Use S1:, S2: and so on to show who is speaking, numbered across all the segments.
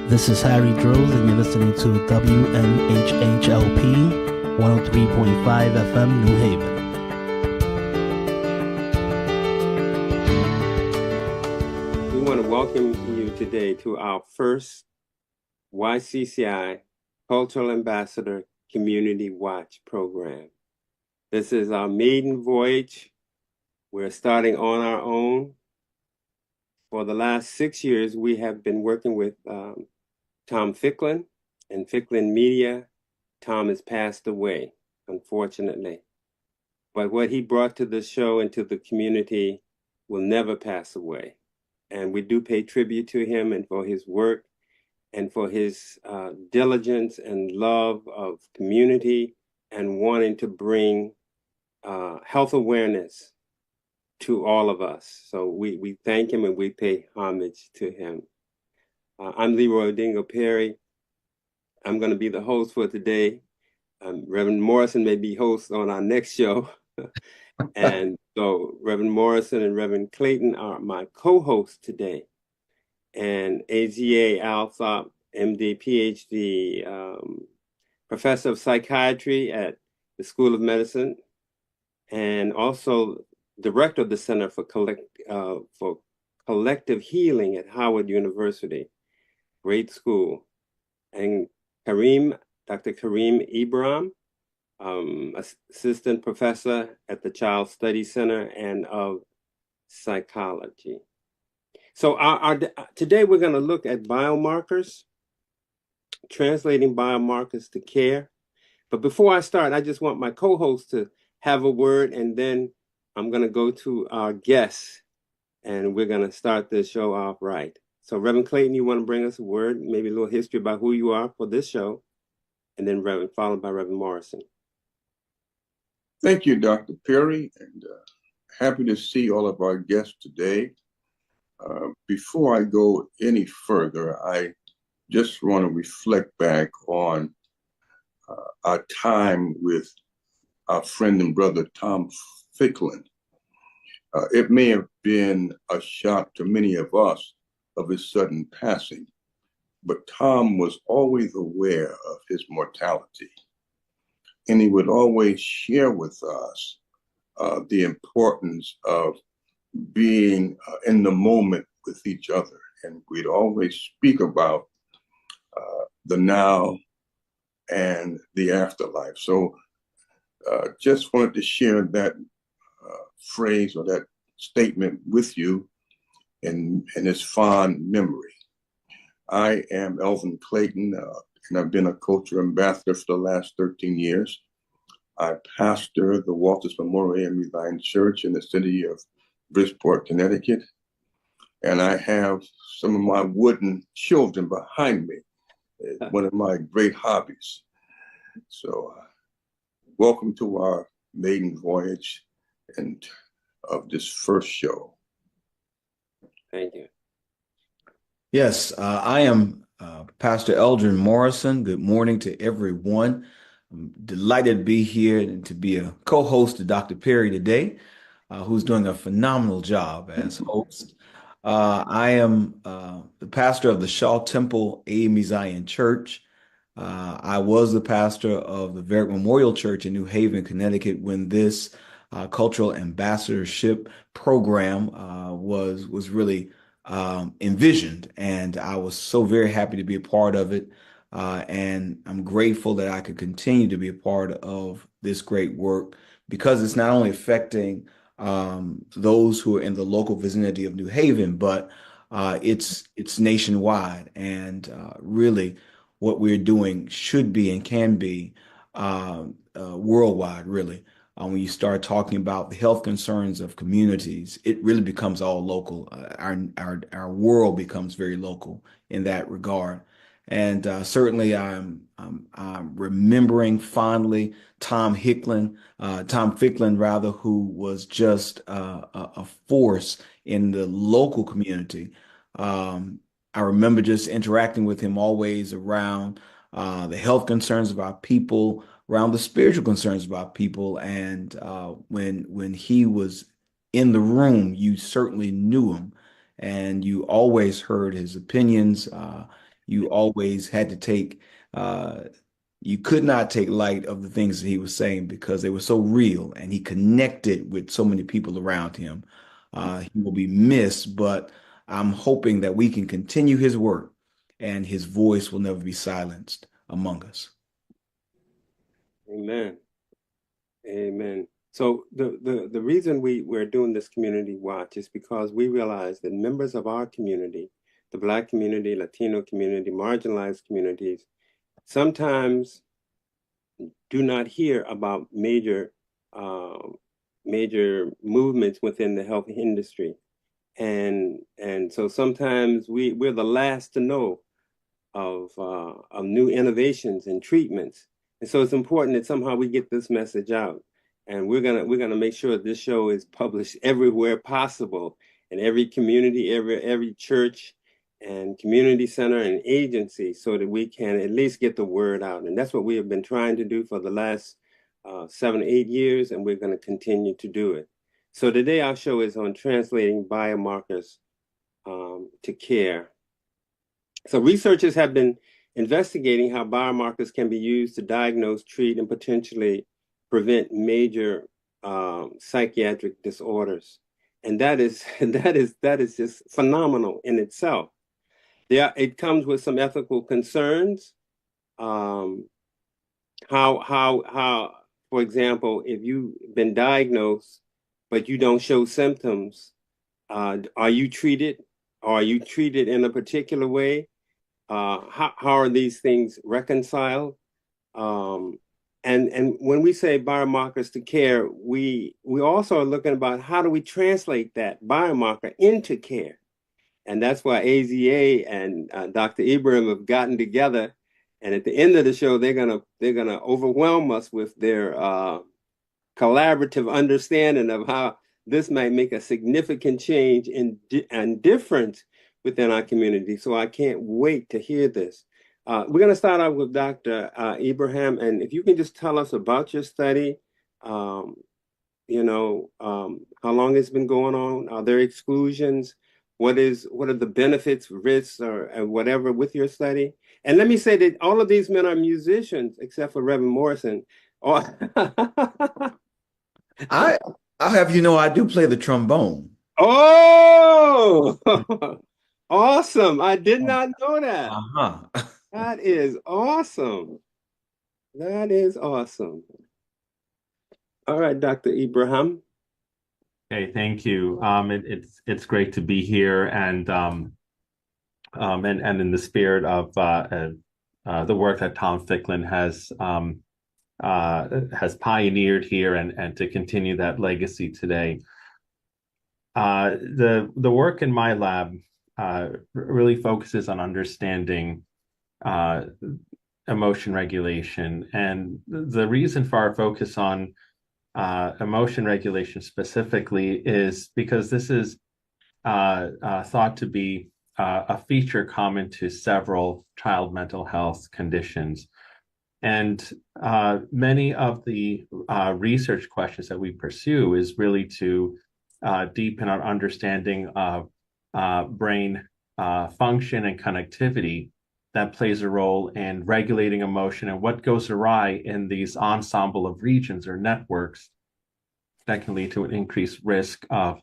S1: This is Harry Drills, and you're listening to WNHHLP 103.5 FM, New Haven.
S2: We want to welcome you today to our first YCCI Cultural Ambassador Community Watch program. This is our maiden voyage. We're starting on our own. For the last 6 years, we have been working with Tom Ficklin and Ficklin Media. Tom has passed away, unfortunately. But what he brought to the show and to the community will never pass away. And we do pay tribute to him and for his work and for his diligence and love of community and wanting to bring health awareness to all of us. So we thank him and we pay homage to him. I'm Leroy Dingo Perry. I'm going to be the host for today. Reverend Morrison may be host on our next show. And so Reverend Morrison and Reverend Clayton are my co-hosts today. And AGA Althop, MD, PhD, professor of psychiatry at the School of Medicine, and also director of the Center for Collective Healing at Howard University. Great school. And Dr. Kareem Ibrahim, assistant professor at the Child Study Center and of psychology. So today we're going to look at biomarkers, translating biomarkers to care. But before I start, I just want my co-host to have a word, and then I'm going to go to our guests, and we're going to start this show off right. So Reverend Clayton, you want to bring us a word, maybe a little history about who you are for this show, and then followed by Reverend Morrison.
S3: Thank you, Dr. Perry, and happy to see all of our guests today. Before I go any further, I just want to reflect back on our time with our friend and brother, Tom Ficklin. It may have been a shock to many of us of his sudden passing, but Tom was always aware of his mortality. And he would always share with us the importance of being in the moment with each other. And we'd always speak about the now and the afterlife. So just wanted to share that phrase or that statement with you in his fond memory. I am Elvin Clayton, and I've been a culture ambassador for the last 13 years. I pastor the Walters Memorial and Revival Church in the city of Bridgeport, Connecticut. And I have some of my wooden children behind me, one of my great hobbies. So welcome to our maiden voyage and of this first show.
S2: Thank you.
S4: Yes, I am Pastor Eldrin Morrison. Good morning to everyone. I'm delighted to be here and to be a co-host to Dr. Perry today, who's doing a phenomenal job as host. I am the pastor of the Shaw Temple AME Zion Church. I was the pastor of the Varick Memorial Church in New Haven, Connecticut, when this cultural ambassadorship program was really envisioned, and I was so very happy to be a part of it, and I'm grateful that I could continue to be a part of this great work, because it's not only affecting those who are in the local vicinity of New Haven, but it's nationwide, and really what we're doing should be and can be worldwide, really. When you start talking about the health concerns of communities, it really becomes all local. Our world becomes very local in that regard. And certainly I'm remembering fondly Tom Ficklin, who was just a force in the local community. I remember just interacting with him always around the health concerns of our people, around the spiritual concerns of our people. And when he was in the room, you certainly knew him, and you always heard his opinions. you always had to take, you could not take light of the things that he was saying because they were so real and he connected with so many people around him. He will be missed, but I'm hoping that we can continue his work and his voice will never be silenced among us.
S2: Amen. Amen. So the reason we're doing this community watch is because we realize that members of our community, the Black community, Latino community, marginalized communities, sometimes do not hear about major movements within the health industry. And so sometimes we're the last to know of new innovations and treatments. And so it's important that somehow we get this message out. And we're gonna make sure this show is published everywhere possible, in every community, every church and community center and agency, so that we can at least get the word out. And that's what we have been trying to do for the last 7 or 8 years, and we're going to continue to do it. So today our show is on translating biomarkers to care. So researchers have been investigating how biomarkers can be used to diagnose, treat, and potentially prevent major psychiatric disorders. And that is just phenomenal in itself. It comes with some ethical concerns. How, for example, if you've been diagnosed but you don't show symptoms, are you treated? Or are you treated in a particular way? How are these things reconciled? And when we say biomarkers to care, we also are looking about how do we translate that biomarker into care. And that's why AZA and Dr. Ibrahim have gotten together. And at the end of the show, they're gonna overwhelm us with their collaborative understanding of how this might make a significant change and difference within our community. So I can't wait to hear this. We're going to start out with Dr. Ibrahim, and if you can just tell us about your study, how long it's been going on, are there exclusions? What are the benefits, risks, or whatever with your study? And let me say that all of these men are musicians, except for Reverend Morrison.
S4: I'll have you know I do play the trombone.
S2: Oh, awesome. I did not know that.
S4: Uh-huh.
S2: That is awesome. That is awesome. All right, Dr. Ibrahim.
S5: Okay, thank you. It's great to be here, and in the spirit of the work that Tom Ficklin has pioneered here, and to continue that legacy today. The work in my lab really focuses on understanding emotion regulation, and the reason for our focus on emotion regulation specifically is because this is thought to be a feature common to several child mental health conditions. And many of the research questions that we pursue is really to deepen our understanding of brain function and connectivity that plays a role in regulating emotion, and what goes awry in these ensemble of regions or networks that can lead to an increased risk of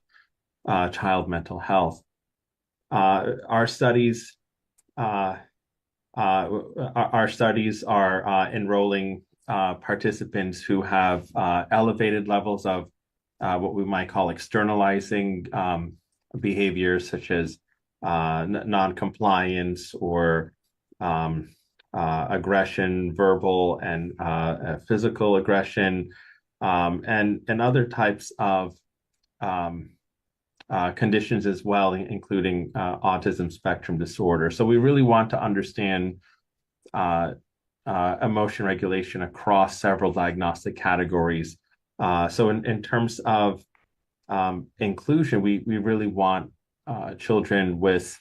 S5: child mental health. Our studies are enrolling participants who have elevated levels of what we might call externalizing behaviors, such as non-compliance or aggression, verbal and physical aggression, and other types of conditions as well, including autism spectrum disorder. So we really want to understand emotion regulation across several diagnostic categories. So in terms of inclusion, we really want children with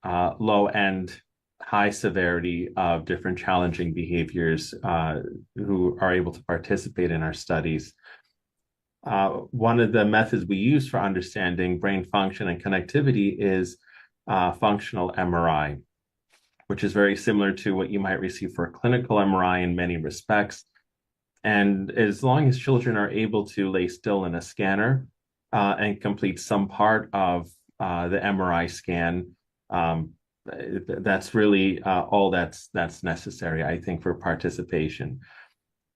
S5: low and high severity of different challenging behaviors who are able to participate in our studies. One of the methods we use for understanding brain function and connectivity is functional MRI. which is very similar to what you might receive for a clinical MRI in many respects. And as long as children are able to lay still in a scanner and complete some part of the MRI scan, that's really all that's necessary, I think, for participation.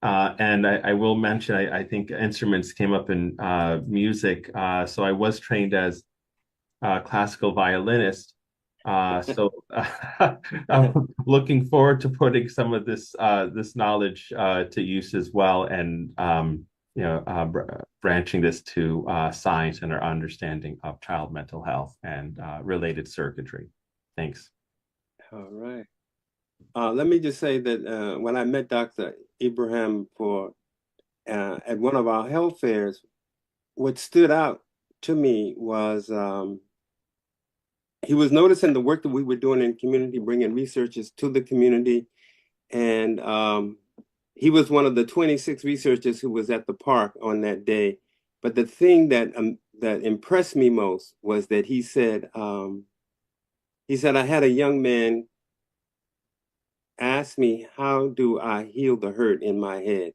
S5: And I will mention, I think instruments came up in music. So I was trained as a classical violinist. I'm looking forward to putting some of this knowledge to use as well, and branching this to science and our understanding of child mental health and related circuitry. Thanks.
S2: All right. Let me just say that when I met Dr. Ibrahim at one of our health fairs, what stood out to me was he was noticing the work that we were doing in community, bringing researchers to the community. And he was one of the 26 researchers who was at the park on that day. But the thing that impressed me most was that he said, I had a young man ask me, how do I heal the hurt in my head?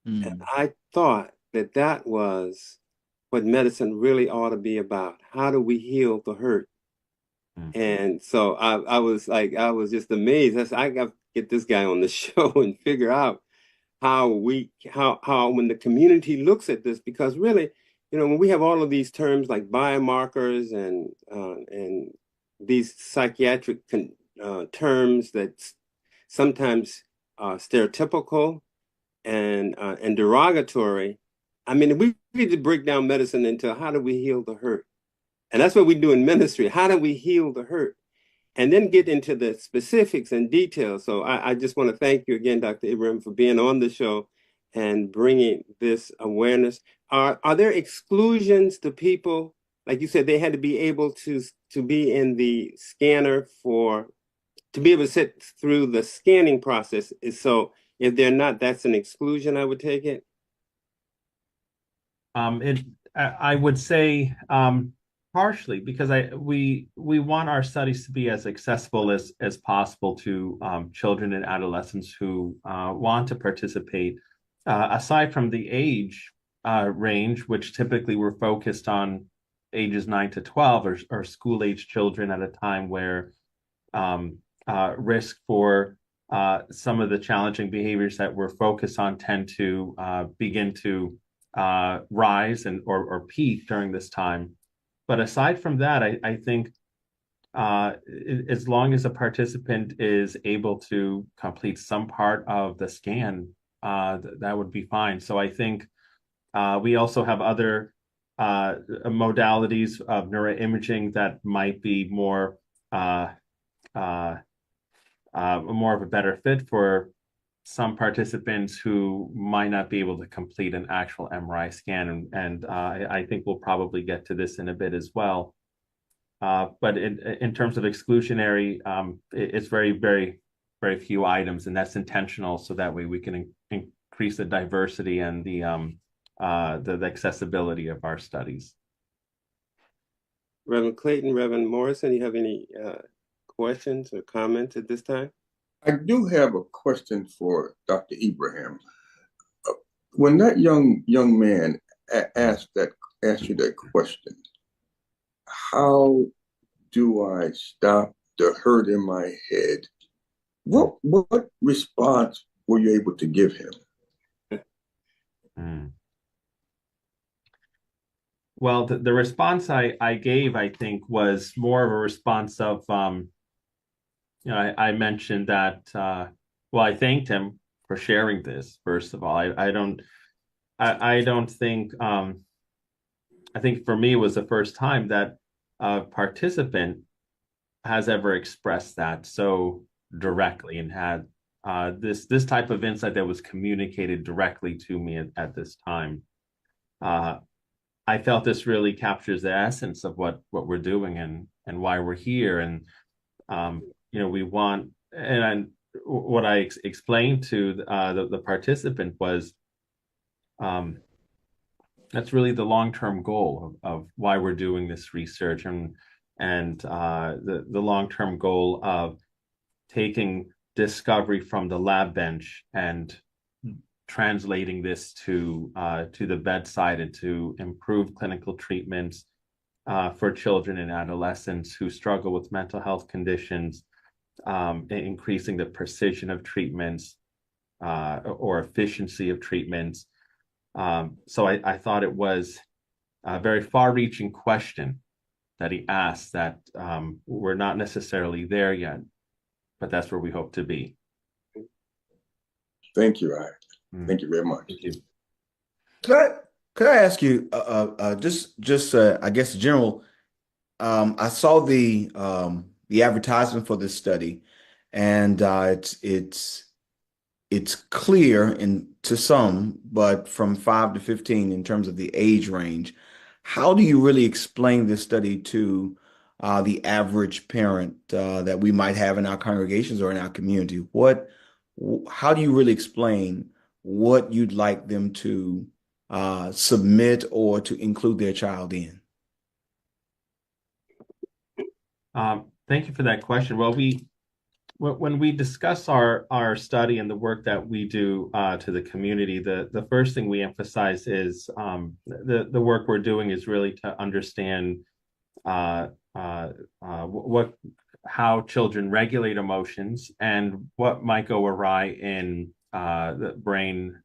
S2: And I thought that was what medicine really ought to be about. How do we heal the hurt? And so I was just amazed. I got to get this guy on the show and figure out how when the community looks at this, because really, when we have all of these terms like biomarkers and these psychiatric terms that sometimes stereotypical and derogatory. I mean, we need to break down medicine into how do we heal the hurt? And that's what we do in ministry. How do we heal the hurt? And then get into the specifics and details. So I just want to thank you again, Dr. Ibrahim, for being on the show and bringing this awareness. Are there exclusions to people? Like you said, they had to be able to be in the scanner to be able to sit through the scanning process. So if they're not, that's an exclusion, I would take it.
S5: I would say partially, because we want our studies to be as accessible as possible to children and adolescents who want to participate. Aside from the age range, which typically we're focused on ages 9 to 12 or school age children at a time where risk for some of the challenging behaviors that we're focused on tend to begin to rise or peak during this time. But aside from that, I think as long as a participant is able to complete some part of the scan, that would be fine. So I think we also have other modalities of neuroimaging that might be more of a better fit for some participants who might not be able to complete an actual MRI scan. And I think we'll probably get to this in a bit as well. But in terms of exclusionary, it's very, very, very few items, and that's intentional. So that way we can increase the diversity and the accessibility of our studies.
S2: Reverend Clayton, Reverend Morrison, you have any questions or comments at this time?
S3: I do have a question for Dr. Ibrahim. When that young man asked you that question, how do I stop the hurt in my head? What response were you able to give him?
S5: Well, the response I gave, I think, was more of a response of I mentioned that, I thanked him for sharing this, first of all. I don't think, I think for me, it was the first time that a participant has ever expressed that so directly and had this type of insight that was communicated directly to me at this time. I felt this really captures the essence of what we're doing and why we're here. And we want, and what I explained to the participant was that's really the long-term goal of why we're doing this research, and the long-term goal of taking discovery from the lab bench and translating this to the bedside and to improve clinical treatments for children and adolescents who struggle with mental health conditions, increasing the precision of treatments or efficiency of treatments. So I thought it was a very far-reaching question that he asked that we're not necessarily there yet, but that's where we hope to be.
S3: Thank you, Ryan. Thank you very much.
S5: Thank you.
S4: Could I ask you just I guess general? I saw the advertisement for this study, and it's clear to some, but from 5 to 15 in terms of the age range. How do you really explain this study to the average parent that we might have in our congregations or in our community? How do you really explain what you'd like them to submit or to include their child in?
S5: Thank you for that question. Well, when we discuss our study and the work that we do to the community, the first thing we emphasize is the work we're doing is really to understand how children regulate emotions and what might go awry in the brain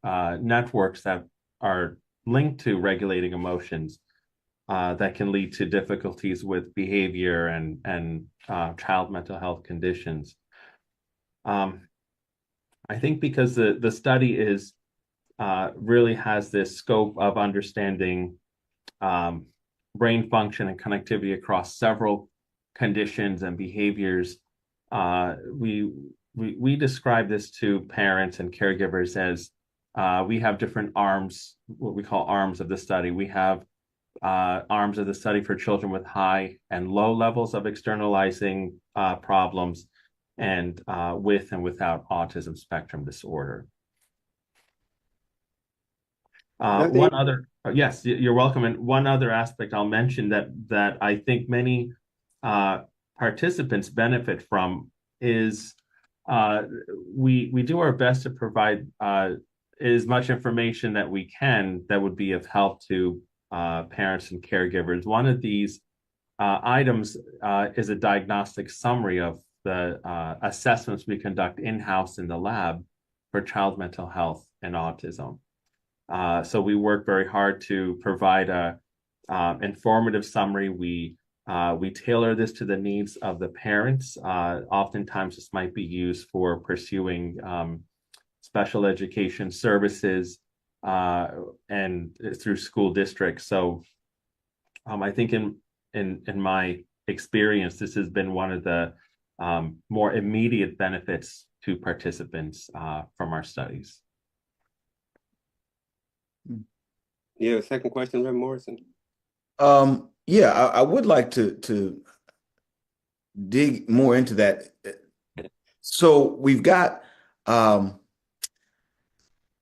S5: networks that are linked to regulating emotions that can lead to difficulties with behavior and child mental health conditions. I think because the study is really has this scope of understanding brain function and connectivity across several conditions and behaviors. We describe this to parents and caregivers as we have different arms, what we call arms of the study. We have arms of the study for children with high and low levels of externalizing problems, and with and without autism spectrum disorder. One other, yes, you're welcome. And one other aspect I'll mention that I think many participants benefit from is we do our best to provide as much information that we can that would be of help to parents and caregivers. One of these items is a diagnostic summary of the assessments we conduct in-house in the lab for child mental health and autism. So we work very hard to provide a informative summary. We tailor this to the needs of the parents. Oftentimes this might be used for pursuing special education services and through school districts. So I think in my experience, this has been one of the more immediate benefits to participants from our studies.
S2: You have a second question, Reverend Morrison?
S4: Yeah, I would like to dig more into that. So we've got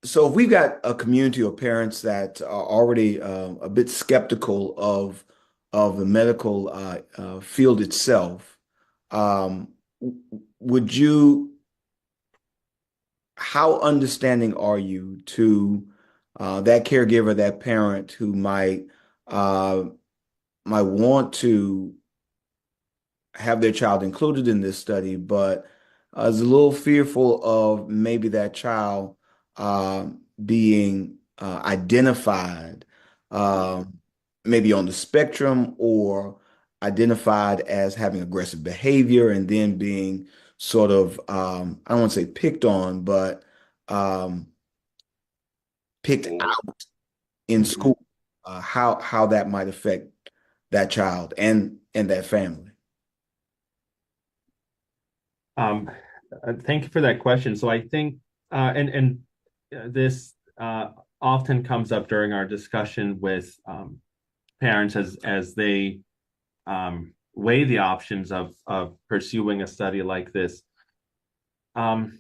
S4: if we've got a community of parents that are already a bit skeptical of the medical field itself, how understanding are you to that caregiver, that parent who might want to have their child included in this study, but is a little fearful of maybe that child being identified maybe on the spectrum or identified as having aggressive behavior and then being sort of, I don't want to say picked on, but picked out in school, how that might affect that child and that family.
S5: Thank you for that question. So I think, this often comes up during our discussion with parents as they weigh the options of pursuing a study like this. I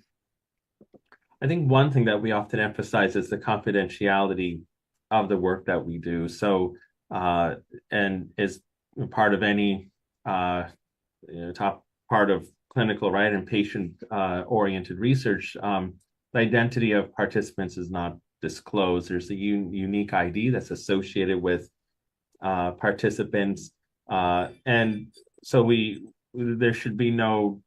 S5: think one thing that we often emphasize is the confidentiality of the work that we do. So, and is part of any top part of clinical, right, and patient oriented research, the identity of participants is not disclosed. There's a unique ID that's associated with participants, and so there should be no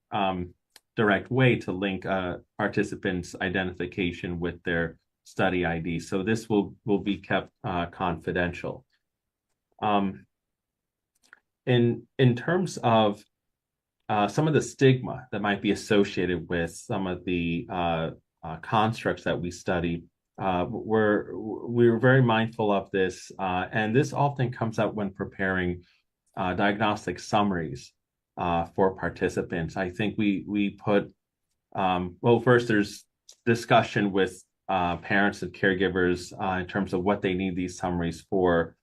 S5: direct way to link a participant's identification with their study ID. So this will be kept confidential. In terms of some of the stigma that might be associated with some of the constructs that we study, we're very mindful of this, and this often comes up when preparing diagnostic summaries for participants. I think we put well, first there's discussion with parents and caregivers in terms of what they need these summaries for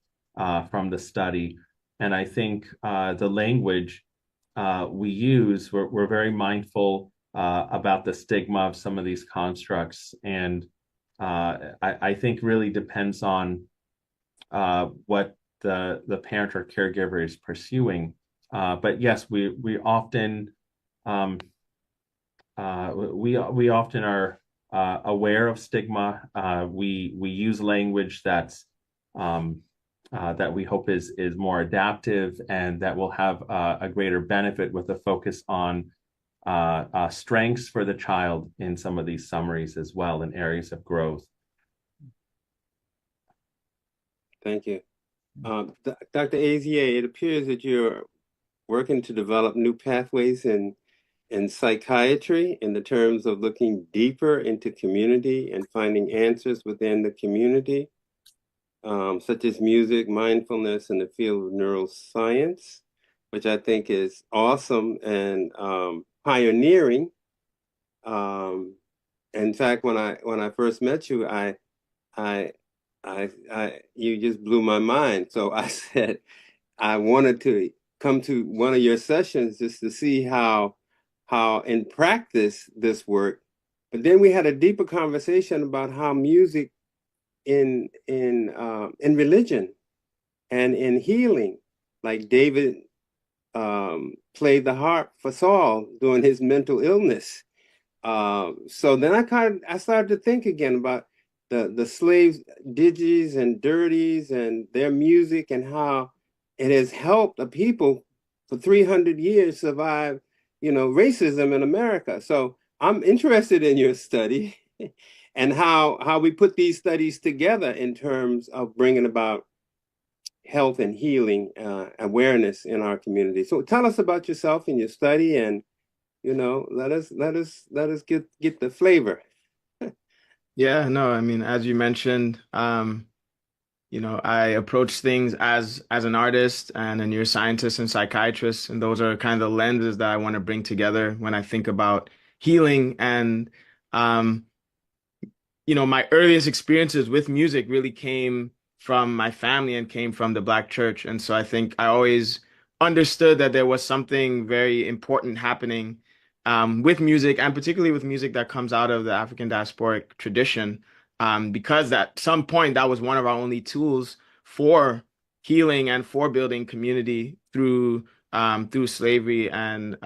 S5: from the study, and I think the language we use, we're very mindful about the stigma of some of these constructs, and I think really depends on what the parent or caregiver is pursuing. But yes, we often we often are aware of stigma. We use language that's that we hope is more adaptive and that will have a greater benefit, with a focus on strengths for the child in some of these summaries as well, in areas of growth.
S2: Thank you. Dr. Azier, it appears that you're working to develop new pathways in psychiatry in the terms of looking deeper into community and finding answers within the community, such as music, mindfulness, and the field of neuroscience, which I think is awesome and pioneering. In fact, when I first met you, you just blew my mind. So I said I wanted to come to one of your sessions just to see how in practice this worked. But then we had a deeper conversation about how music in religion and in healing, like David played the harp for Saul during his mental illness. So then I started to think again about the slaves, digis and dirties and their music, and how it has helped the people for 300 years survive, racism in America. So I'm interested in your study and how we put these studies together in terms of bringing about health and healing awareness in our community. So tell us about yourself and your study, and let us get the flavor.
S6: Yeah, no, I mean, as you mentioned, I approach things as an artist and a neuroscientist and psychiatrist, and those are kind of the lenses that I want to bring together when I think about healing. And my earliest experiences with music really came from my family and came from the Black church. And so I think I always understood that there was something very important happening with music, and particularly with music that comes out of the African diasporic tradition, because at some point that was one of our only tools for healing and for building community through slavery and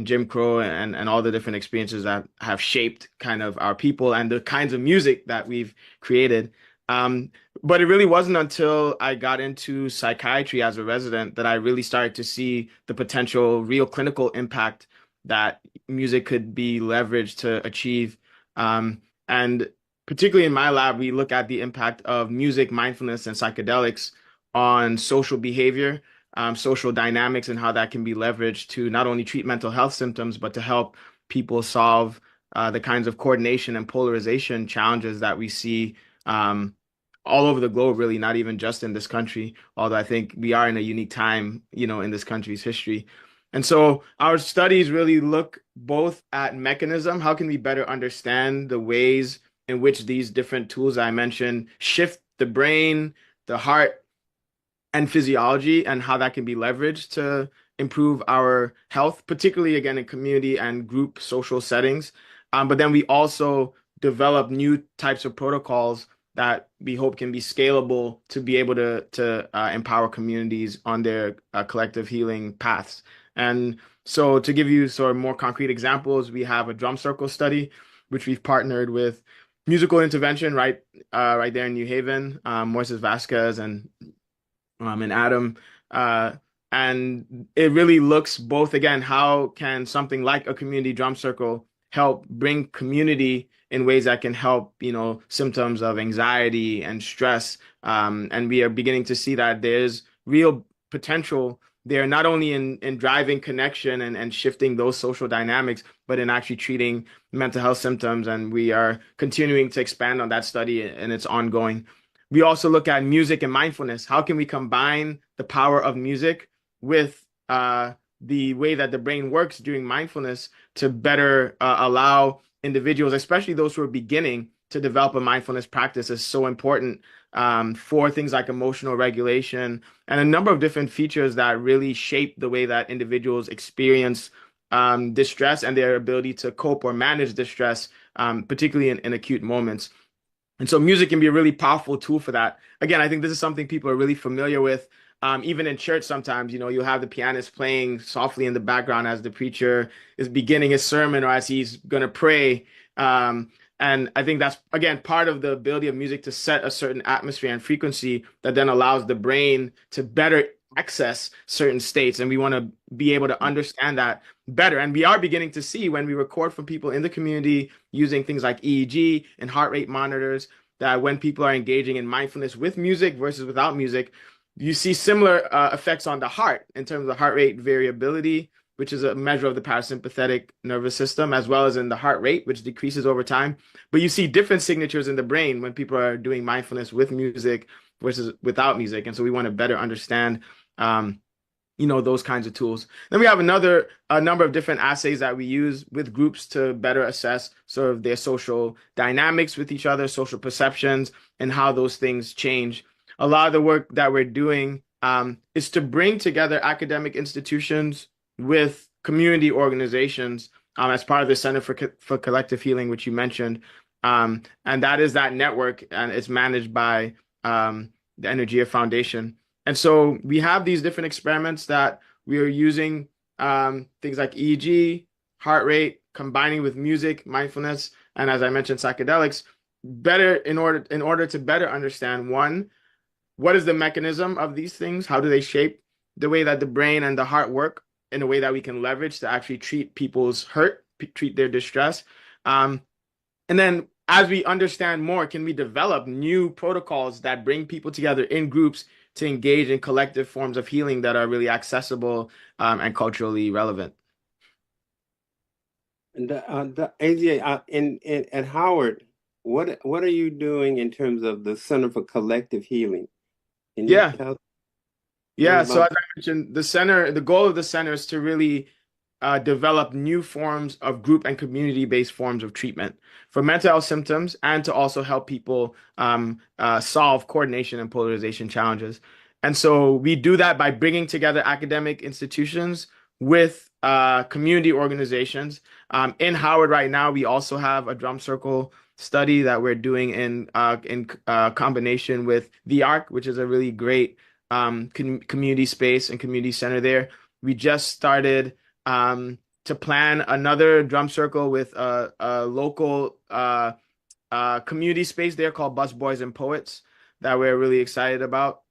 S6: Jim Crow and all the different experiences that have shaped kind of our people and the kinds of music that we've created. But it really wasn't until I got into psychiatry as a resident that I really started to see the potential real clinical impact that music could be leveraged to achieve. And particularly in my lab, we look at the impact of music, mindfulness, and psychedelics on social behavior, social dynamics, and how that can be leveraged to not only treat mental health symptoms, but to help people solve the kinds of coordination and polarization challenges that we see all over the globe, really, not even just in this country, although I think we are in a unique time, in this country's history. And so our studies really look both at mechanism, how can we better understand the ways in which these different tools I mentioned shift the brain, the heart, and physiology, and how that can be leveraged to improve our health, particularly again in community and group social settings. But then we also develop new types of protocols that we hope can be scalable to be able to empower communities on their collective healing paths. And So to give you sort of more concrete examples, we have a drum circle study, which we've partnered with Musical Intervention right there in New Haven, Moises Vasquez and Adam. Uh, and it really looks both, again, how can something like a community drum circle help bring community in ways that can help, symptoms of anxiety and stress. And we are beginning to see that there's real potential there, not only in driving connection and shifting those social dynamics, but in actually treating mental health symptoms. And we are continuing to expand on that study, and it's ongoing. We also look at music and mindfulness. How can we combine the power of music with the way that the brain works during mindfulness to better allow individuals, especially those who are beginning, to develop a mindfulness practice is so important for things like emotional regulation and a number of different features that really shape the way that individuals experience distress and their ability to cope or manage distress, particularly in acute moments. And so music can be a really powerful tool for that. Again, I think this is something people are really familiar with. Even in church, sometimes, you'll have the pianist playing softly in the background as the preacher is beginning his sermon or as he's going to pray. And I think that's, again, part of the ability of music to set a certain atmosphere and frequency that then allows the brain to better access certain states. And we want to be able to understand that better. And we are beginning to see when we record for people in the community using things like EEG and heart rate monitors, that when people are engaging in mindfulness with music versus without music, you see similar effects on the heart in terms of heart rate variability, which is a measure of the parasympathetic nervous system, as well as in the heart rate, which decreases over time. But you see different signatures in the brain when people are doing mindfulness with music versus without music. And so we want to better understand those kinds of tools. Then we have a number of different assays that we use with groups to better assess sort of their social dynamics with each other, social perceptions, and how those things change. A lot of the work that we're doing is to bring together academic institutions with community organizations as part of the Center for Collective Healing, which you mentioned. And that is that network, and it's managed by the Energia Foundation. And so we have these different experiments that we are using, things like EEG, heart rate, combining with music, mindfulness, and as I mentioned, psychedelics, better in order to better understand, one, what is the mechanism of these things? How do they shape the way that the brain and the heart work in a way that we can leverage to actually treat people's hurt, treat their distress? And then as we understand more, can we develop new protocols that bring people together in groups to engage in collective forms of healing that are really accessible and culturally relevant?
S2: And AJ, at Howard, what are you doing in terms of the Center for Collective Healing? Can you tell
S6: So as I mentioned, the goal of the center is to really develop new forms of group and community-based forms of treatment for mental health symptoms, and to also help people solve coordination and polarization challenges. And so we do that by bringing together academic institutions with community organizations. In Howard right now, we also have a drum circle study that we're doing in combination with the ARC, which is a really great community space and community center there. We just started to plan another drum circle with a local community space there called Bus Boys and Poets that we're really excited about.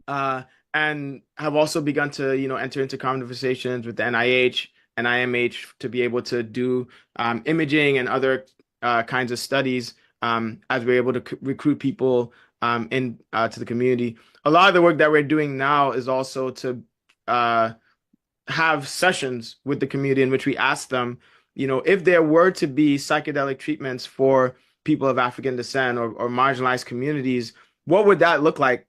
S6: And have also begun to, enter into conversations with the NIH and IMH to be able to do imaging and other kinds of studies as we're able to recruit people to the community. A lot of the work that we're doing now is also to have sessions with the community in which we ask them, if there were to be psychedelic treatments for people of African descent or marginalized communities, what would that look like,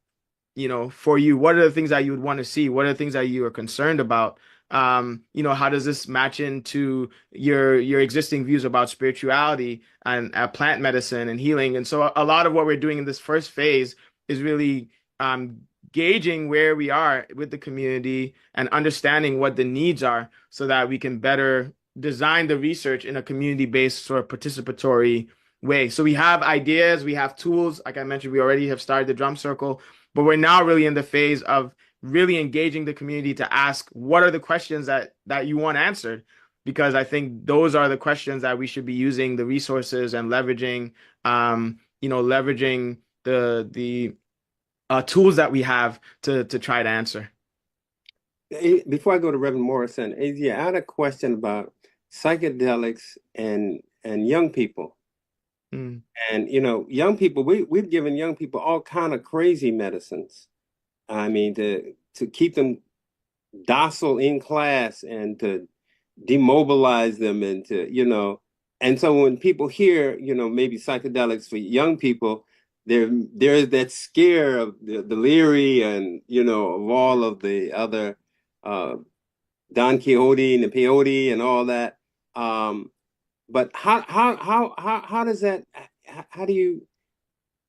S6: for you? What are the things that you would want to see? What are the things that you are concerned about? How does this match into your existing views about spirituality and plant medicine and healing? And so a lot of what we're doing in this first phase is really gauging where we are with the community and understanding what the needs are so that we can better design the research in a community-based sort of participatory way. So we have ideas, we have tools. Like I mentioned, we already have started the drum circle, but we're now really in the phase of really engaging the community to ask what are the questions that you want answered, because I think those are the questions that we should be using the resources and leveraging, leveraging the tools that we have to try to answer.
S2: Before I go to Reverend Morrison, yeah, I had a question about psychedelics and young people.
S6: Mm.
S2: And young people, we've given young people all kind of crazy medicines. I mean, to keep them docile in class and to demobilize them and and so when people hear, maybe psychedelics for young people, there's that scare of the Leary and, of all of the other uh, Don Quixote and the peyote and all that. But how does that, how do you,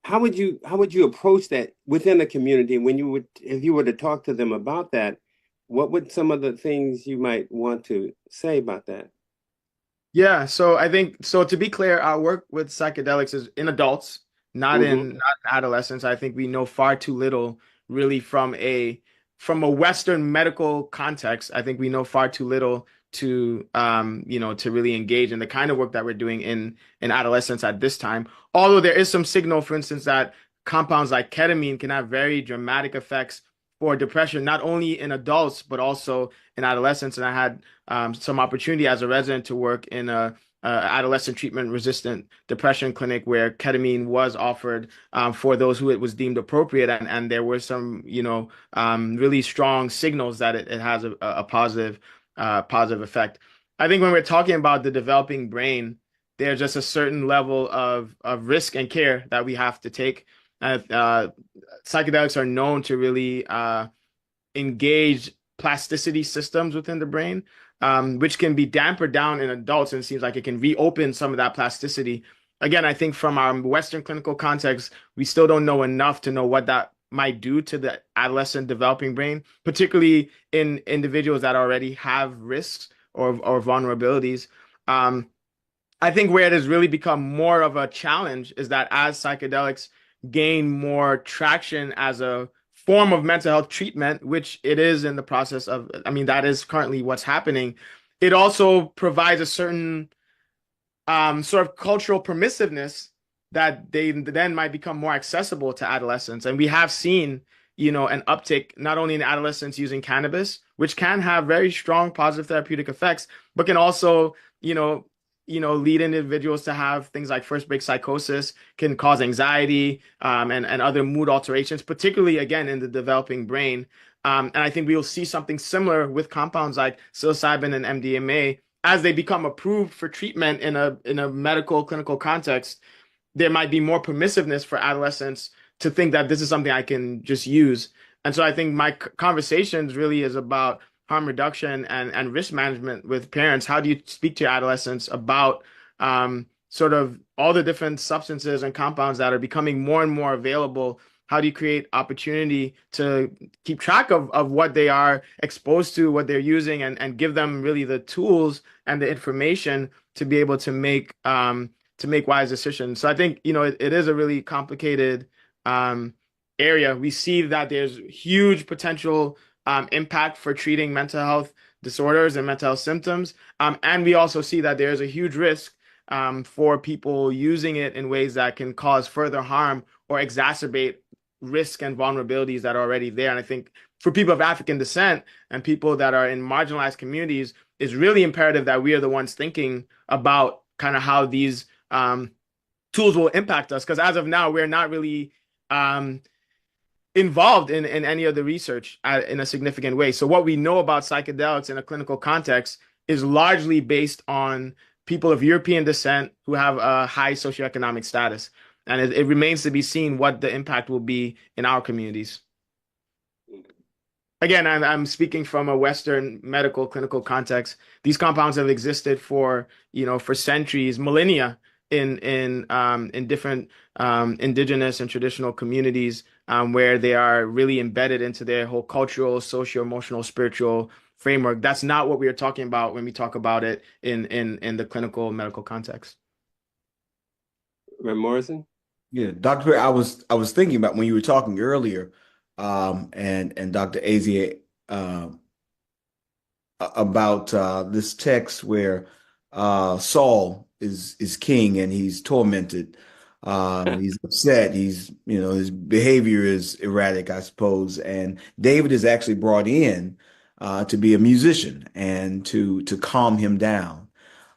S2: how would you approach that within a community when if you were to talk to them about that, what would some of the things you might want to say about that?
S6: Yeah, so I think so to be clear, our work with psychedelics is in adults,
S2: Hmm.
S6: not adolescents. I think we know far too little really from a Western medical context. I think we know far too little to really engage in the kind of work that we're doing in adolescents at this time. Although there is some signal, for instance, that compounds like ketamine can have very dramatic effects for depression, not only in adults, but also in adolescents. And I had some opportunity as a resident to work in a adolescent treatment resistant depression clinic where ketamine was offered for those who it was deemed appropriate, and there were some really strong signals that it has a positive effect. I think when we're talking about the developing brain, there's just a certain level of risk and care that we have to take. Psychedelics are known to really engage plasticity systems within the brain, which can be dampered down in adults, and it seems like it can reopen some of that plasticity. Again, I think from our Western clinical context, we still don't know enough to know what that might do to the adolescent developing brain, particularly in individuals that already have risks or vulnerabilities. Um, I think where it has really become more of a challenge is that as psychedelics gain more traction as a form of mental health treatment, which it is in the process of, I mean, that is currently what's happening, it also provides a certain sort of cultural permissiveness that they then might become more accessible to adolescents. And we have seen, an uptick not only in adolescents using cannabis, which can have very strong positive therapeutic effects, but can also, you know, lead individuals to have things like first break psychosis, can cause anxiety, and other mood alterations, particularly again in the developing brain. And I think we will see something similar with compounds like psilocybin and MDMA as they become approved for treatment in a medical clinical context. There might be more permissiveness for adolescents to think that this is something I can just use. And so I think my conversations really is about harm reduction and risk management with parents. How do you speak to your adolescents about sort of all the different substances and compounds that are becoming more and more available? How do you create opportunity to keep track of what they are exposed to, what they're using, and give them really the tools and the information to be able to make wise decisions. So I think, it is a really complicated um, area. We see that there's huge potential impact for treating mental health disorders and mental health symptoms. And we also see that there's a huge risk for people using it in ways that can cause further harm or exacerbate risk and vulnerabilities that are already there. And I think for people of African descent and people that are in marginalized communities, it's really imperative that we are the ones thinking about kind of how these tools will impact us. Because as of now, we're not really involved in any of the research in a significant way. So what we know about psychedelics in a clinical context is largely based on people of European descent who have a high socioeconomic status. And it remains to be seen what the impact will be in our communities. Again, I'm speaking from a Western medical clinical context. These compounds have existed for centuries, millennia in different indigenous and traditional communities where they are really embedded into their whole cultural, socio-emotional, spiritual framework. That's not what we are talking about when we talk about it in the clinical medical context.
S2: Reverend Morrison?
S4: Yeah, Dr. Perry, I was thinking about when you were talking earlier and Dr. Azier about this text where Saul is king and he's tormented. He's upset. His behavior is erratic, I suppose. And David is actually brought in to be a musician and to calm him down.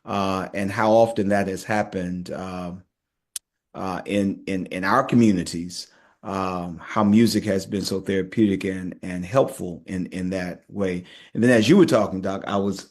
S4: And how often that has happened in our communities, how music has been so therapeutic and helpful in that way. And then as you were talking, Doc, I was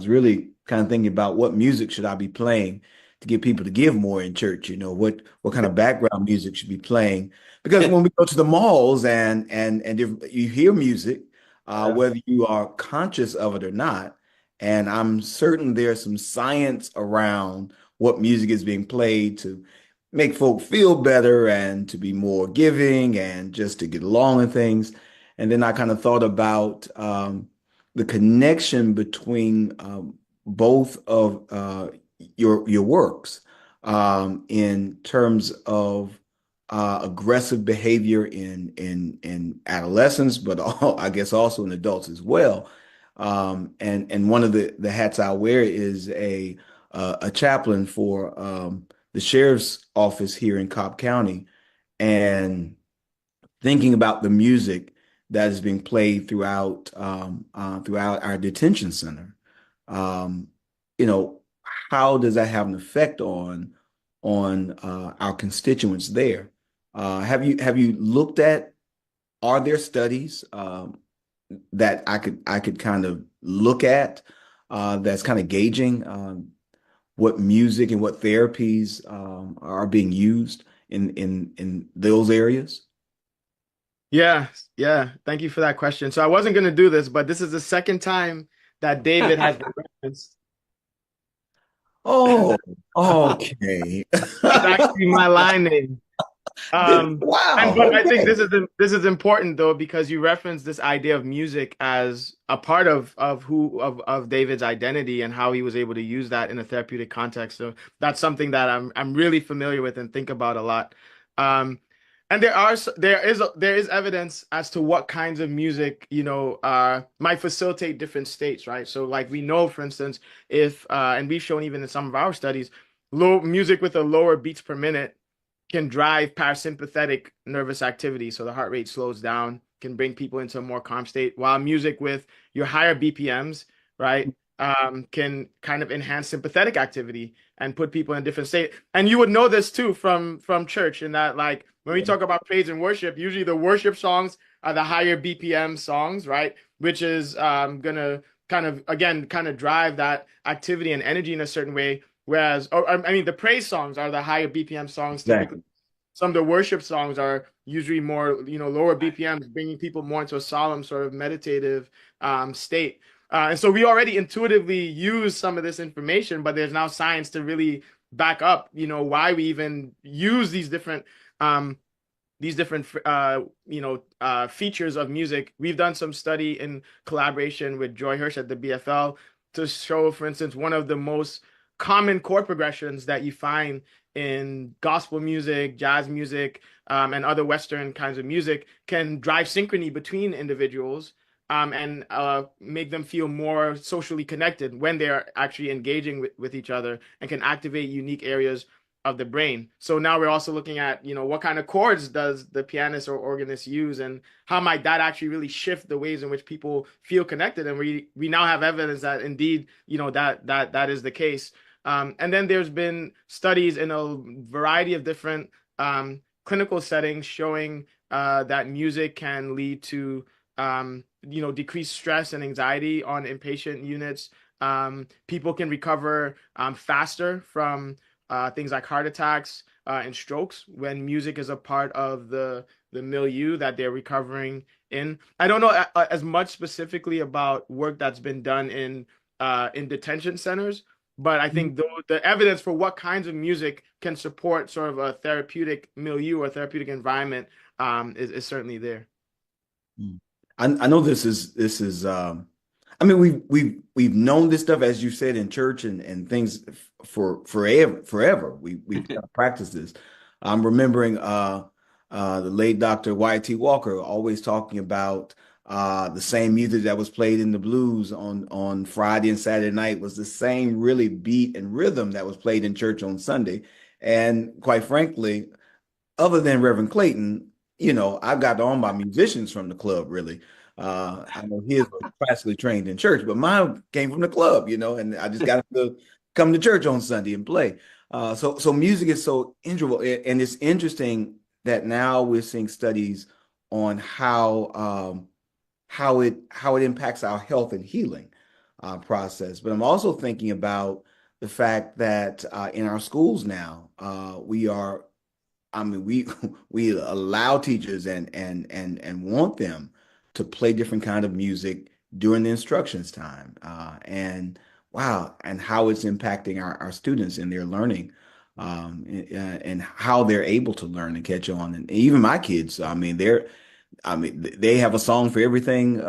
S4: really kind of thinking about what music should I be playing to get people to give more in church. What kind of background music should be playing? Because when we go to the malls and if you hear music, whether you are conscious of it or not, and I'm certain there's some science around what music is being played to make folk feel better and to be more giving and just to get along and things. And then I kind of thought about the connection between both of your works in terms of aggressive behavior in adolescents, but I guess also in adults as well. And one of the hats I wear is a chaplain for the sheriff's office here in Cobb County, and thinking about the music that is being played throughout our detention center. Um, you know, how does that have an effect on our constituents there? Have you looked at, are there studies that I could kind of look at that's kind of gauging what music and what therapies are being used in those areas?
S6: Yeah, yeah. Thank you for that question. So I wasn't going to do this, but this is the second time that David has been referenced.
S4: Oh, okay.
S6: That's actually my line name. And
S4: Wow.
S6: but I think
S4: Okay.
S6: this is important though, because you reference this idea of music as a part of David's identity and how he was able to use that in a therapeutic context. So that's something that I'm really familiar with and think about a lot. Um, and there is evidence as to what kinds of music, might facilitate different states, right? So like we know, for instance, if and we've shown even in some of our studies, low music with a lower beats per minute can drive parasympathetic nervous activity. So the heart rate slows down, can bring people into a more calm state, while music with your higher BPMs, right, can kind of enhance sympathetic activity and put people in a different state. And you would know this too from church, in that like when we talk about praise and worship, usually the worship songs are the higher BPM songs, right? Which is gonna kind of again kind of drive that activity and energy in a certain way. Whereas, or, I mean, the praise songs are the higher BPM songs typically.
S4: Exactly.
S6: Some of the worship songs are usually more, lower BPMs, bringing people more into a solemn sort of meditative state. And so we already intuitively use some of this information, but there's now science to really back up, why we even use um, these different features of music. We've done some study in collaboration with Joy Hirsch at the BFL to show, for instance, one of the most common chord progressions that you find in gospel music, jazz music, and other Western kinds of music can drive synchrony between individuals, and make them feel more socially connected when they're actually engaging with each other, and can activate unique areas of the brain. So now we're also looking at, what kind of chords does the pianist or organist use, and how might that actually really shift the ways in which people feel connected. And we now have evidence that indeed, that is the case. And then there's been studies in a variety of different clinical settings showing that music can lead to decreased stress and anxiety on inpatient units. People can recover faster from things like heart attacks and strokes when music is a part of the milieu that they're recovering in. I don't know as much specifically about work that's been done in detention centers, but I think the evidence for what kinds of music can support sort of a therapeutic milieu or therapeutic environment is certainly there.
S4: Mm. I know this is I mean we've known this stuff, as you said, in church and things for forever. We've kind of practiced this. I'm remembering The late Dr. Y.T. Walker always talking about the same music that was played in the blues on Friday and Saturday night was the same really beat and rhythm that was played in church on Sunday. And quite frankly, other than Reverend Clayton, I got all my musicians from the club, really. I know his was classically trained in church, but mine came from the club, and I just got to come to church on Sunday and play. So music is so integral, and it's interesting that now we're seeing studies on how it impacts our health and healing process. But I'm also thinking about the fact that in our schools now, we we allow teachers and want them to play different kind of music during the instructions time. And wow, and how it's impacting our students in their learning, and how they're able to learn and catch on. And even my kids, they have a song for everything.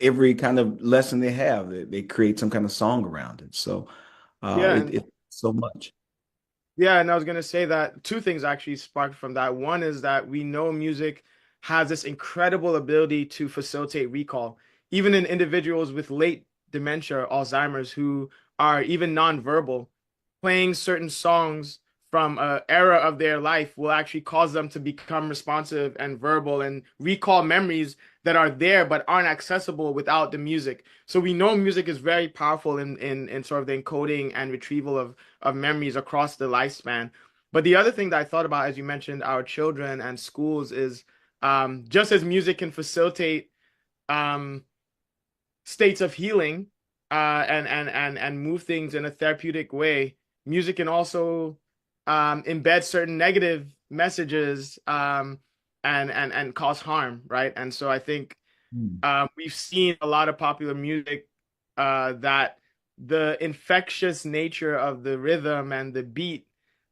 S4: Every kind of lesson they have, they create some kind of song around it. So
S6: Yeah,
S4: it's so much.
S6: yeah, and I was gonna say that two things actually sparked from that. One is that we know music has this incredible ability to facilitate recall, even in individuals with late dementia or Alzheimer's who are even nonverbal. Playing certain songs from an era of their life will actually cause them to become responsive and verbal and recall memories that are there but aren't accessible without the music. So we know music is very powerful in sort of the encoding and retrieval of memories across the lifespan. But the other thing that I thought about, as you mentioned, our children and schools is just as music can facilitate um, states of healing and move things in a therapeutic way, music can also embed certain negative messages and cause harm, right? And so I think
S4: Hmm.
S6: we've seen a lot of popular music that the infectious nature of the rhythm and the beat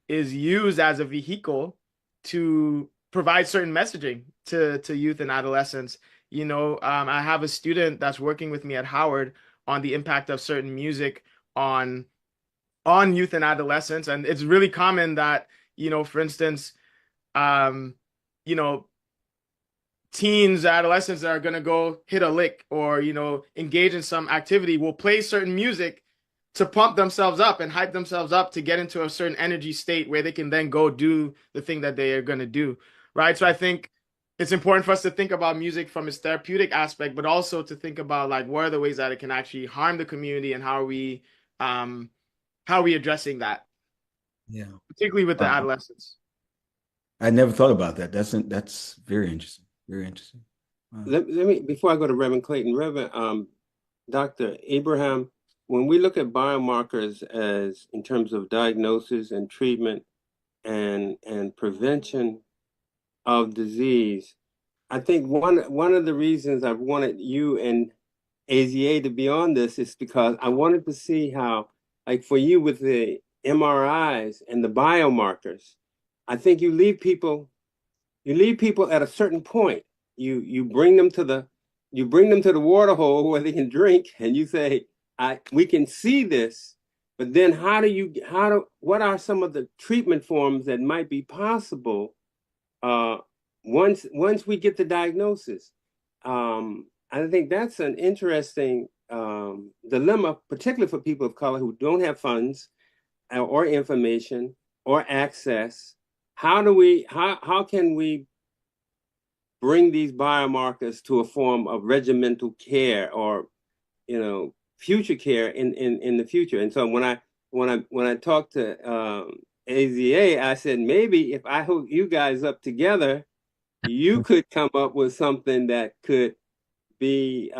S6: is used as a vehicle to provide certain messaging to youth and adolescents. I have a student that's working with me at Howard on the impact of certain music on youth and adolescents, and it's really common that, for instance, um, you know, teens, adolescents that are going to go hit a lick or, engage in some activity will play certain music to pump themselves up and hype themselves up to get into a certain energy state where they can then go do the thing that they are going to do. Right. So I think it's important for us to think about music from its therapeutic aspect, but also to think about like what are the ways that it can actually harm the community and um, how are we addressing that,
S4: Yeah.
S6: particularly with the adolescents.
S4: I never thought about that. That's very interesting. Very interesting. Wow.
S2: Let me before I go to Reverend Clayton, Reverend Dr. Abraham, when we look at biomarkers as in terms of diagnosis and treatment and prevention of disease, I think one of the reasons I've wanted you and AZA to be on this is because I wanted to see how, like for you with the MRIs and the biomarkers, I think you leave people at a certain point. You bring them to the water hole where they can drink, and you say, we can see this, but then what are some of the treatment forms that might be possible uh, once we get the diagnosis? I think that's an interesting dilemma, particularly for people of color who don't have funds or information or access. How can we bring these biomarkers to a form of regimental care or future care in the future? And so when I talked to AZA, I said maybe if I hook you guys up together, you could come up with something that could be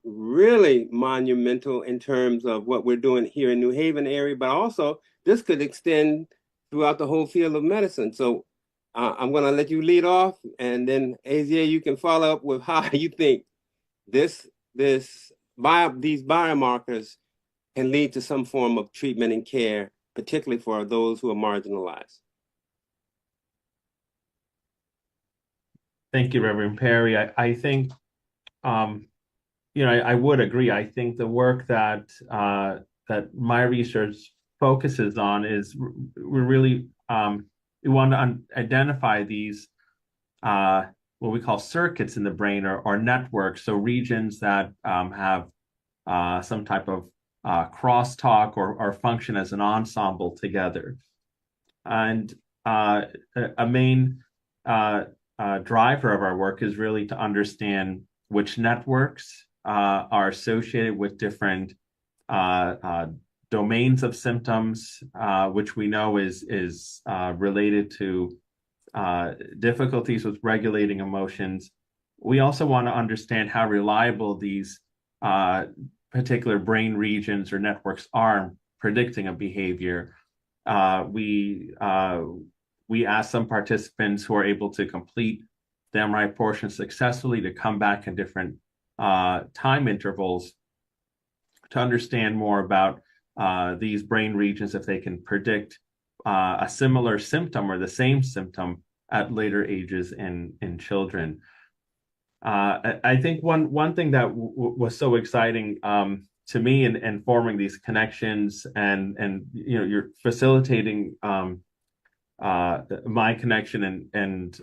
S2: really monumental in terms of what we're doing here in New Haven area, but also this could extend throughout the whole field of medicine. So I'm going to let you lead off, and then Azia, you can follow up with how you think this these biomarkers can lead to some form of treatment and care, particularly for those who are marginalized.
S5: Thank you, Reverend Perry. I think, I would agree. I think the work that my research focuses on is we're really we want to identify these what we call circuits in the brain or networks, so regions that have some type of crosstalk or function as an ensemble together. And a main driver of our work is really to understand which networks are associated with different domains of symptoms, which we know is related to difficulties with regulating emotions. We also want to understand how reliable these particular brain regions or networks are in predicting a behavior. We ask some participants who are able to complete the MRI portion successfully to come back in different time intervals to understand more about these brain regions, if they can predict a similar symptom or the same symptom at later ages in children. I think one thing that was so exciting to me in forming these connections, and you're facilitating my connection and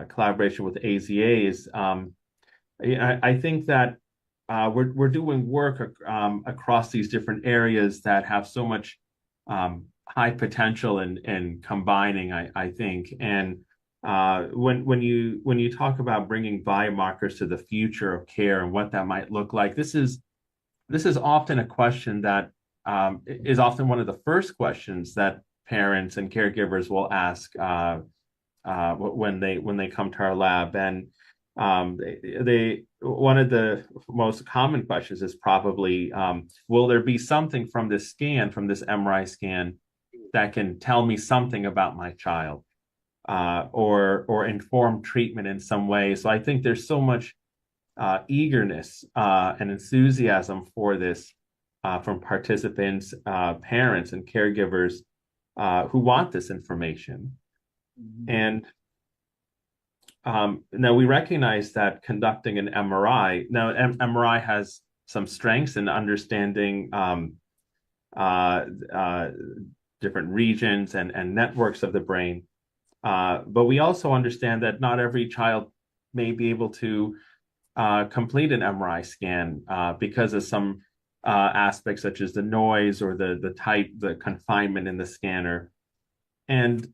S5: collaboration with AZA is I think that we're doing work across these different areas that have so much high potential in combining, I think. And when you talk about bringing biomarkers to the future of care and what that might look like, this is often a question that is often one of the first questions that parents and caregivers will ask when they come to our lab. And one of the most common questions is probably, will there be something from this scan, from this MRI scan, that can tell me something about my child, or inform treatment in some way? So I think there's so much eagerness and enthusiasm for this from participants, parents, and caregivers who want this information. And now we recognize that conducting an MRI, now MRI has some strengths in understanding different regions and networks of the brain. But we also understand that not every child may be able to complete an MRI scan because of some aspects such as the noise or the confinement in the scanner. And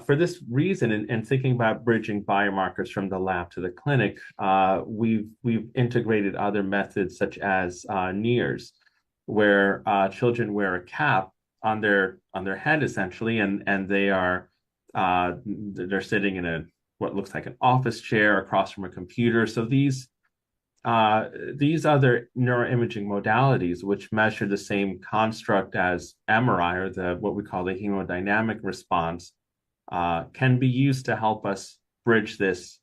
S5: for this reason, in thinking about bridging biomarkers from the lab to the clinic, we've integrated other methods such as NEARS, where children wear a cap on their head essentially, and they're sitting in what looks like an office chair across from a computer. So these other neuroimaging modalities, which measure the same construct as MRI, or what we call the hemodynamic response, can be used to help us bridge this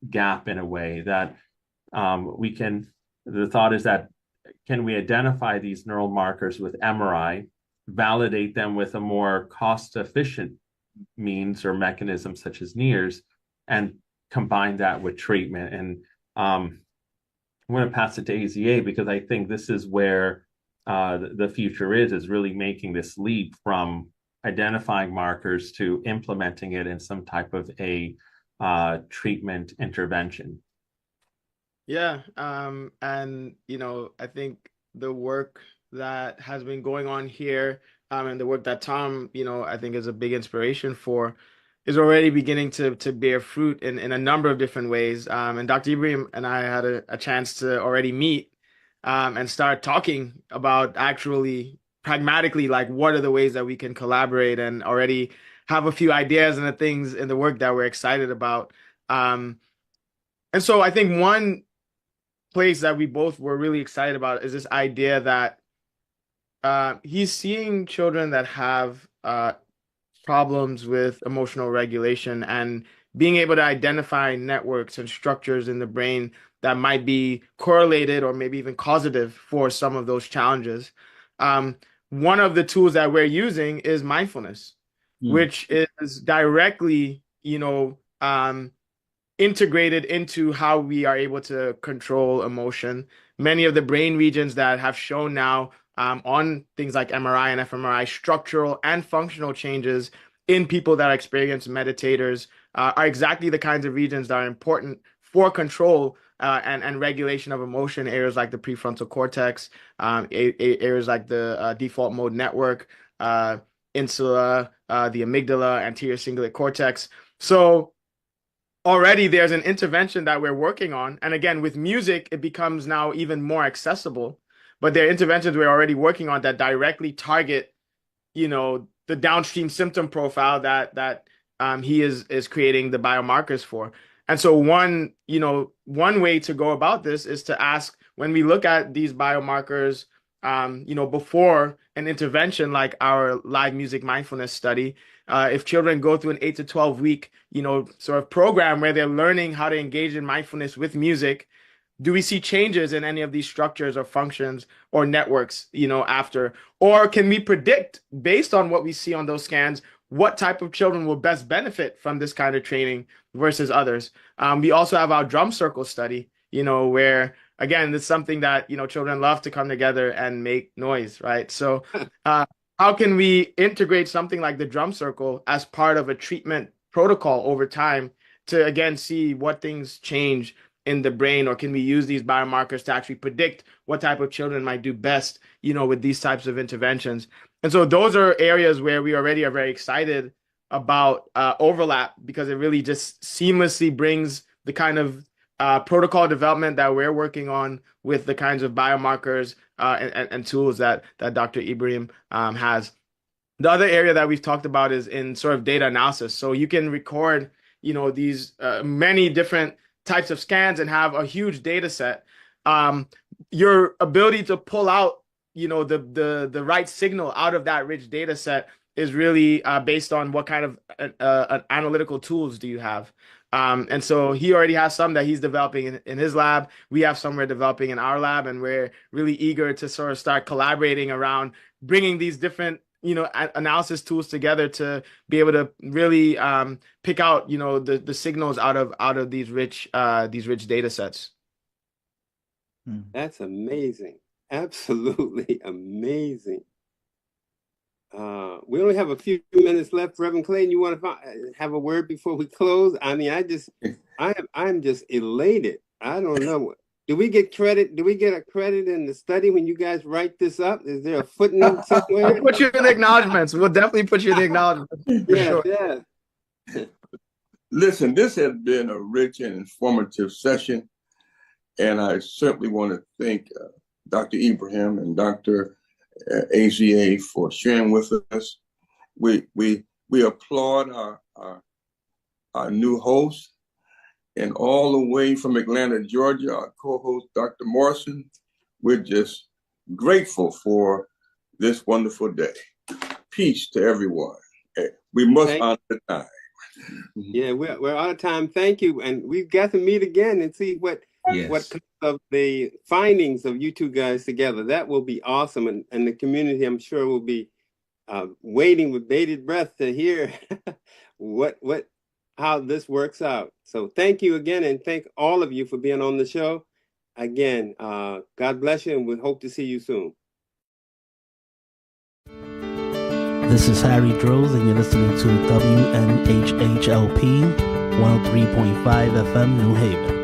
S5: gap in a way that we can. The thought is that, can we identify these neural markers with MRI, validate them with a more cost-efficient means or mechanism such as NEARS, and combine that with treatment? And I'm going to pass it to AZA because I think this is where the future is really making this leap from identifying markers to implementing it in some type of a treatment intervention.
S6: Yeah, and I think the work that has been going on here, and the work that Tom, I think is a big inspiration for, is already beginning to bear fruit in a number of different ways. And Dr. Ibrahim and I had a chance to already meet and start talking about actually pragmatically, like, what are the ways that we can collaborate, and already have a few ideas and the things in the work that we're excited about. And so I think one place that we both were really excited about is this idea that he's seeing children that have problems with emotional regulation, and being able to identify networks and structures in the brain that might be correlated or maybe even causative for some of those challenges. One of the tools that we're using is mindfulness, which is directly, integrated into how we are able to control emotion. Many of the brain regions that have shown now on things like MRI and fMRI structural and functional changes in people that are experienced meditators are exactly the kinds of regions that are important for control and regulation of emotion, areas like the prefrontal cortex, areas like the default mode network, insula, the amygdala, anterior cingulate cortex. So already there's an intervention that we're working on. And again, with music, it becomes now even more accessible. But there are interventions we're already working on that directly target, the downstream symptom profile that he is creating the biomarkers for. And so one way to go about this is to ask, when we look at these biomarkers, before an intervention like our live music mindfulness study, if children go through an 8 to 12 week, sort of program where they're learning how to engage in mindfulness with music, do we see changes in any of these structures or functions or networks, after? Or can we predict, based on what we see on those scans, what type of children will best benefit from this kind of training versus others? We also have our drum circle study, where, again, it's something that, children love to come together and make noise, right? So how can we integrate something like the drum circle as part of a treatment protocol over time to, again, see what things change in the brain, or can we use these biomarkers to actually predict what type of children might do best, with these types of interventions? And so those are areas where we already are very excited about overlap, because it really just seamlessly brings the kind of protocol development that we're working on with the kinds of biomarkers and tools that Dr. Ibrahim has. The other area that we've talked about is in sort of data analysis. So you can record, these many different types of scans and have a huge data set. Your ability to pull out, the right signal out of that rich data set is really based on what kind of analytical tools do you have. And so he already has some that he's developing in his lab. We have some we're developing in our lab, and we're really eager to sort of start collaborating around bringing these different analysis tools together to be able to really pick out the signals out of these rich data sets.
S2: That's amazing. Absolutely amazing. We only have a few minutes left. Reverend Clayton, you want to have a word before we close? I mean, I'm just elated. I don't know. Do we get credit? Do we get a credit in the study when you guys write this up? Is there a footnote somewhere?
S6: We'll put you in the acknowledgments. We'll definitely put you in the acknowledgments.
S2: Yeah, sure.
S3: Yeah. Listen, this has been a rich and informative session, and I certainly want to thank Dr. Ibrahim and Dr. AZA for sharing with us. We applaud our new host, and all the way from Atlanta, Georgia, our co-host, Dr. Morrison. We're just grateful for this wonderful day. Peace to everyone. We must honor the time.
S2: Yeah, we're out of time. Thank you. And we've got to meet again and see what comes of the findings of you two guys together. That will be awesome. And the community, I'm sure, will be waiting with bated breath to hear how this works out. So thank you again, and thank all of you for being on the show. Again, God bless you, and we hope to see you soon.
S1: This is Harry Dros, and you're listening to WNHHLP 103.5 FM New Haven.